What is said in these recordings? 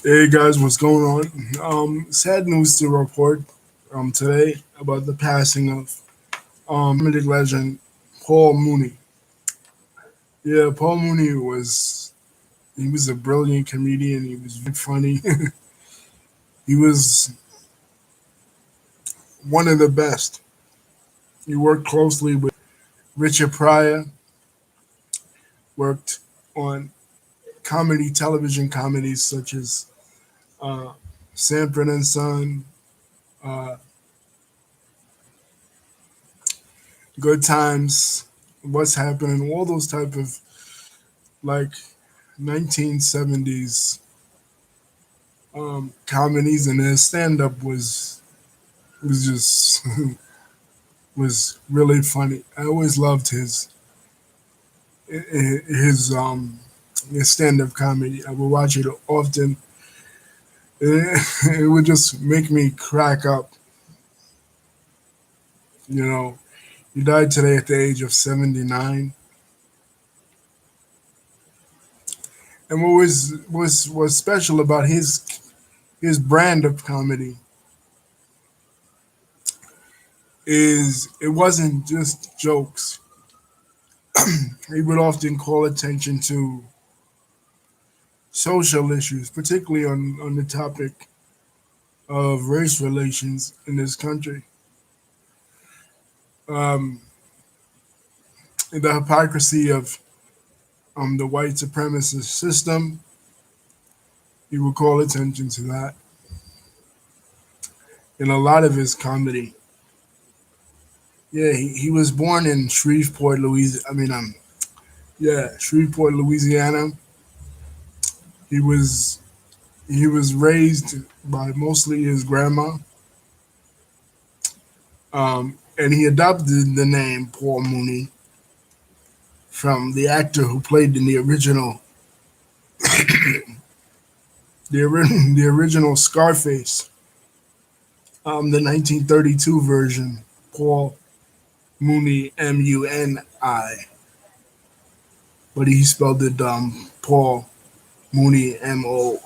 Hey guys, what's going on? Sad news to report today about the passing of comedic legend Paul Mooney. Yeah, Paul Mooney was a brilliant comedian. He was very funny. He was one of the best. He worked closely with Richard Pryor, worked on television comedies such as uh, Sanford and Son, uh, Good Times, What's Happening, all those type of like 1970s comedies, and his stand up was just was really funny. I always loved his his stand up comedy. I would watch it often. It would just make me crack up. You know, he died today at the age of 79. And what was special about his brand of comedy is it wasn't just jokes. He would often call attention to social issues, particularly on the topic of race relations in this country. Um, the hypocrisy of the white supremacist system, he would call attention to that in a lot of his comedy. Yeah, he was born in Shreveport, Louisiana. Yeah, Shreveport, Louisiana. He was he was raised by mostly his grandma, and he adopted the name Paul Mooney from the actor who played in the original Scarface, the 1932 version, Paul Mooney Muni, but he spelled it Paul Mooney Moone.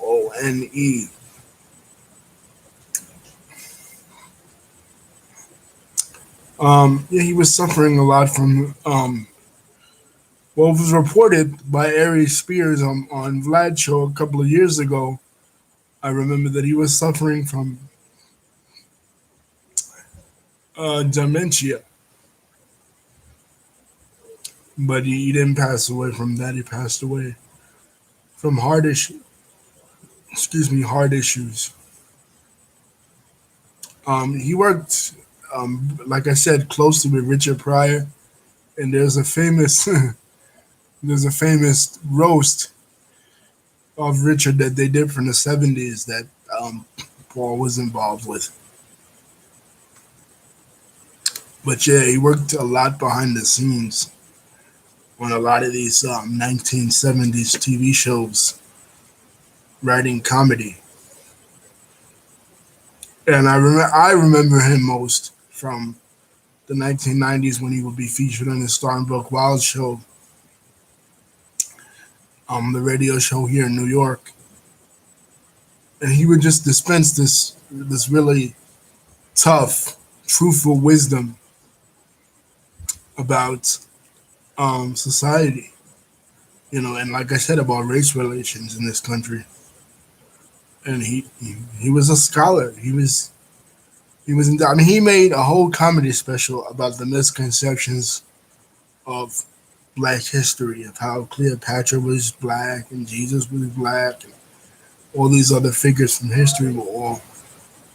Yeah, he was suffering a lot from well, it was reported by Ari Spears on Vlad's show a couple of years ago. I remember that he was suffering from dementia, but he didn't pass away from that. He passed away from heart issues. He worked, like I said, closely with Richard Pryor, and there's a famous roast of Richard that they did from the '70s that Paul was involved with. But yeah, he worked a lot behind the scenes on a lot of these 1970s TV shows, writing comedy. And I remember him most from the 1990s when he would be featured on the Starnbrook Wild show, the radio show here in New York, and he would just dispense this really tough, truthful wisdom about society, and like I said about race relations in this country. And he was a scholar. He made a whole comedy special about the misconceptions of Black history, of how Cleopatra was black and Jesus was black, and all these other figures from history were all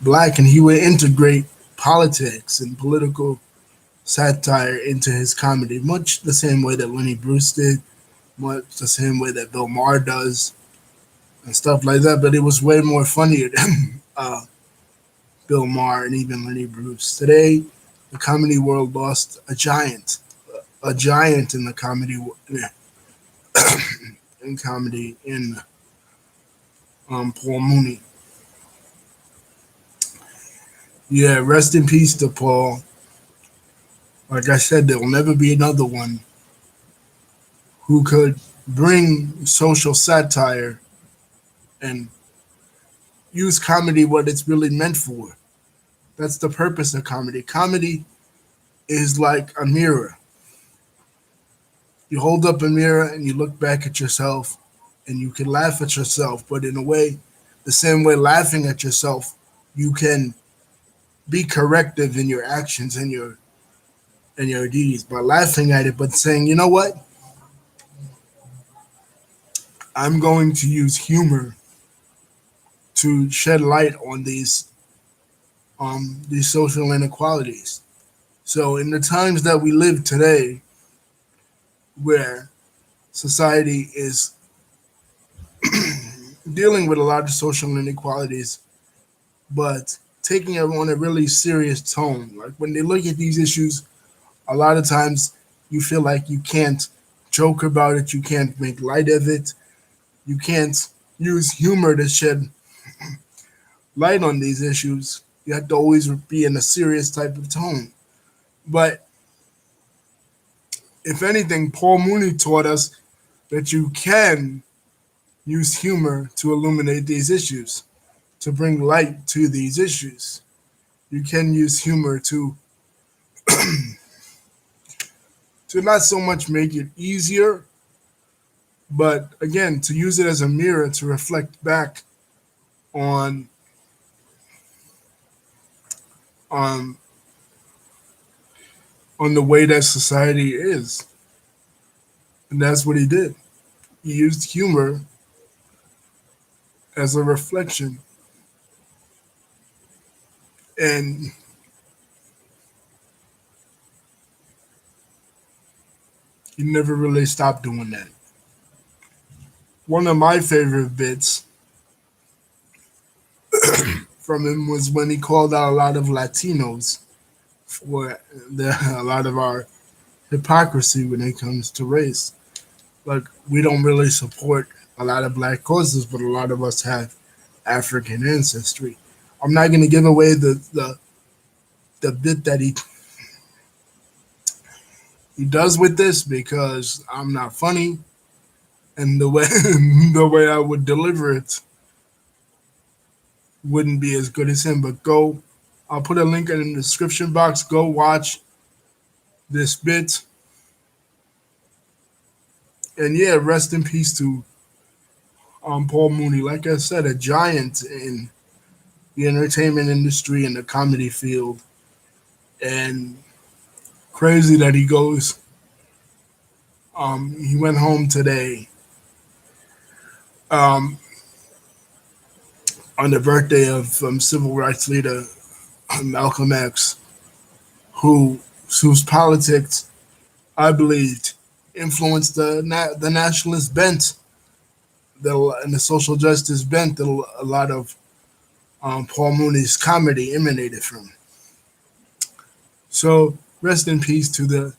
black, and he would integrate politics and political satire into his comedy, much the same way that Lenny Bruce did, much the same way that Bill Maher does, and stuff like that. But it was way more funnier than Bill Maher and even Lenny Bruce. Today, the comedy world lost a giant in the comedy in comedy in Paul Mooney. Yeah, rest in peace to Paul. Like I said, there will never be another one who could bring social satire and use comedy what it's really meant for. That's the purpose of comedy. Comedy is like a mirror. You hold up a mirror and you look back at yourself and you can laugh at yourself, but in a way, the same way laughing at yourself, you can be corrective in your actions and your deeds by laughing at it, but saying, you know what? I'm going to use humor to shed light on these social inequalities. So in the times that we live today, where society is dealing with a lot of social inequalities, but taking it on a really serious tone. Like when they look at these issues, a lot of times you feel like you can't joke about it, you can't make light of it, you can't use humor to shed light on these issues. You have to always be in a serious type of tone. But if anything, Paul Mooney taught us that you can use humor to illuminate these issues, to bring light to these issues. You can use humor to not so much make it easier, but again, to use it as a mirror to reflect back on on on the way that society is. And that's what he did. He used humor as a reflection. And he never really stopped doing that. One of my favorite bits from him was when he called out a lot of Latinos for a lot of our hypocrisy when it comes to race. Like we don't really support a lot of black causes, but a lot of us have African ancestry. I'm not going to give away the bit that he does with this because I'm not funny, and the way the way I would deliver it wouldn't be as good as him. But go, I'll put a link in the description box. Go watch this bit, and yeah, rest in peace to Paul Mooney. Like I said, a giant in the entertainment industry and the comedy field, and crazy that he goes. He went home today um, on the birthday of civil rights leader Malcolm X, who whose politics I believed influenced the nationalist bent and the social justice bent that a lot of Paul Mooney's comedy emanated from. So rest in peace to the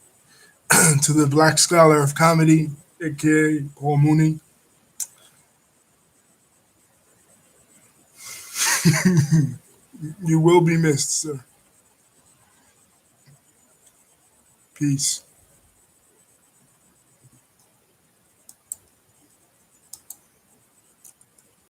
to the black scholar of comedy, aka Paul Mooney. You will be missed, sir. Peace.